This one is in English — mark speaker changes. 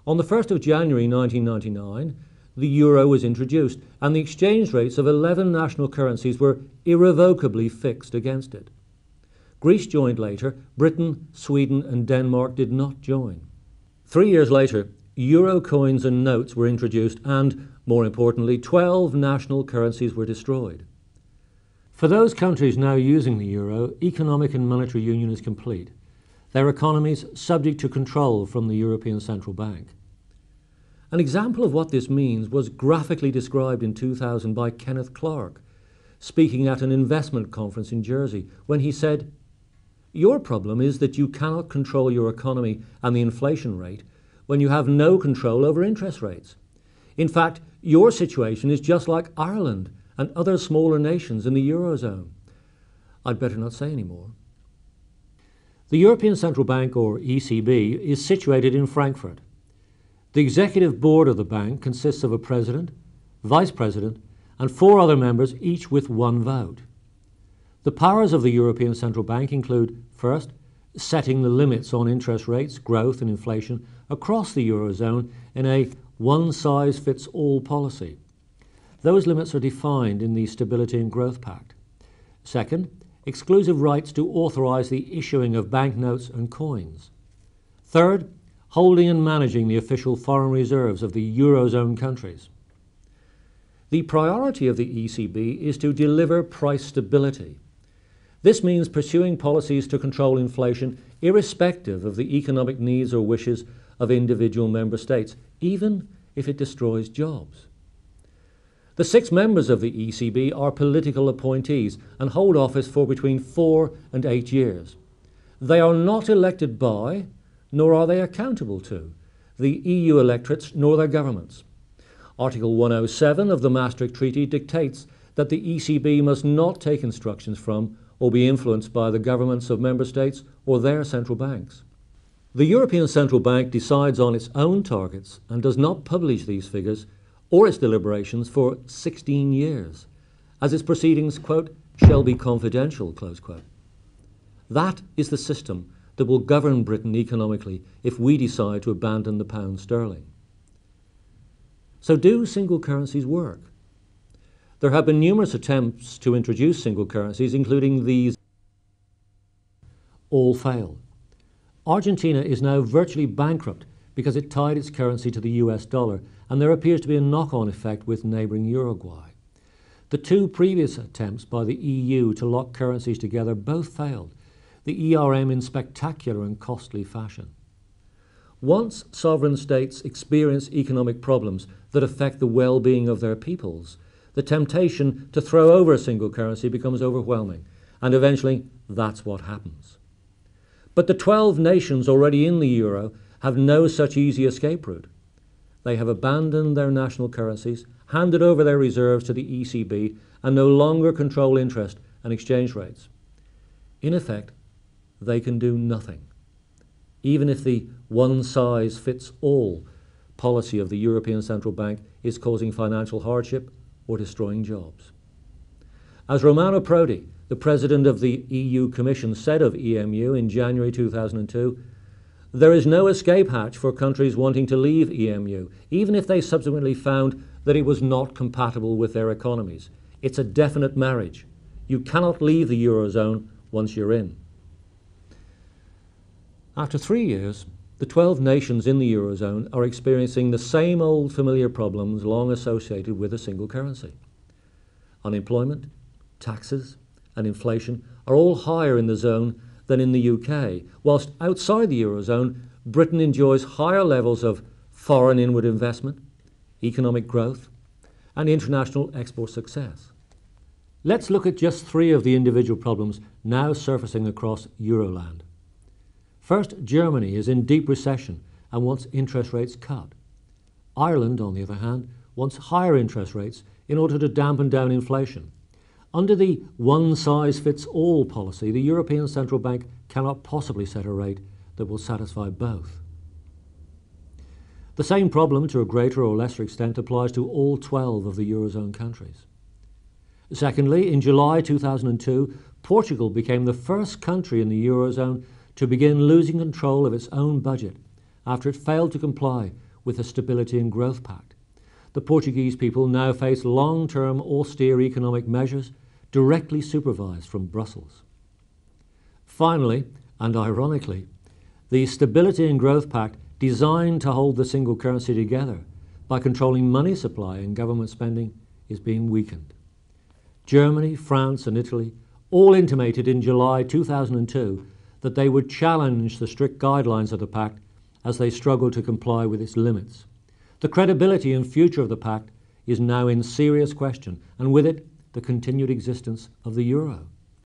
Speaker 1: On the 1st of January 1999, the euro was introduced and the exchange rates of 11 national currencies were irrevocably fixed against it. Greece joined later. Britain, Sweden and Denmark did not join. 3 years later, euro coins and notes were introduced and, more importantly, 12 national currencies were destroyed. For those countries now using the euro, economic and monetary union is complete, their economies subject to control from the European Central Bank. An example of what this means was graphically described in 2000 by Kenneth Clark, speaking at an investment conference in Jersey, when he said, "Your problem is that you cannot control your economy and the inflation rate when you have no control over interest rates. In fact, your situation is just like Ireland and other smaller nations in the Eurozone." I'd better not say any more. The European Central Bank, or ECB, is situated in Frankfurt. The executive board of the bank consists of a president, vice president, and 4 other members, each with 1 vote. The powers of the European Central Bank include, first, setting the limits on interest rates, growth and inflation across the Eurozone in a one-size-fits-all policy. Those limits are defined in the Stability and Growth Pact. Second, exclusive rights to authorise the issuing of banknotes and coins. Third, holding and managing the official foreign reserves of the Eurozone countries. The priority of the ECB is to deliver price stability. This means pursuing policies to control inflation irrespective of the economic needs or wishes of individual member states, even if it destroys jobs. The 6 members of the ECB are political appointees and hold office for between 4 and 8 years. They are not elected by, nor are they accountable to, the EU electorates nor their governments. Article 107 of the Maastricht Treaty dictates that the ECB must not take instructions from or be influenced by the governments of member states or their central banks. The European Central Bank decides on its own targets and does not publish these figures or its deliberations for 16 years, as its proceedings, quote, "shall be confidential," close quote. That is the system that will govern Britain economically if we decide to abandon the pound sterling. So do single currencies work? There have been numerous attempts to introduce single currencies, including these. All failed. Argentina is now virtually bankrupt because it tied its currency to the US dollar, and there appears to be a knock-on effect with neighbouring Uruguay. The 2 previous attempts by the EU to lock currencies together both failed, the ERM in spectacular and costly fashion. Once sovereign states experience economic problems that affect the well-being of their peoples, the temptation to throw over a single currency becomes overwhelming, and eventually that's what happens. But the 12 nations already in the euro have no such easy escape route. They have abandoned their national currencies, handed over their reserves to the ECB, and no longer control interest and exchange rates. In effect, they can do nothing, even if the one-size-fits-all policy of the European Central Bank is causing financial hardship or destroying jobs. As Romano Prodi, the president of the EU Commission, said of EMU in January 2002, "There is no escape hatch for countries wanting to leave EMU, even if they subsequently found that it was not compatible with their economies. It's a definite marriage. You cannot leave the Eurozone once you're in." After 3 years, the 12 nations in the Eurozone are experiencing the same old familiar problems long associated with a single currency. Unemployment, taxes, and inflation are all higher in the zone than in the UK, whilst outside the Eurozone, Britain enjoys higher levels of foreign inward investment, economic growth, and international export success. Let's look at just 3 of the individual problems now surfacing across Euroland. First, Germany is in deep recession and wants interest rates cut. Ireland, on the other hand, wants higher interest rates in order to dampen down inflation. Under the one-size-fits-all policy, the European Central Bank cannot possibly set a rate that will satisfy both. The same problem, to a greater or lesser extent, applies to all 12 of the Eurozone countries. Secondly, in July 2002, Portugal became the first country in the Eurozone to begin losing control of its own budget after it failed to comply with the Stability and Growth Pact. The Portuguese people now face long-term austere economic measures directly supervised from Brussels. Finally, and ironically, the Stability and Growth Pact, designed to hold the single currency together by controlling money supply and government spending, is being weakened. Germany, France and Italy all intimated in July 2002 that they would challenge the strict guidelines of the pact as they struggle to comply with its limits. The credibility and future of the pact is now in serious question, and with it, the continued existence of the euro.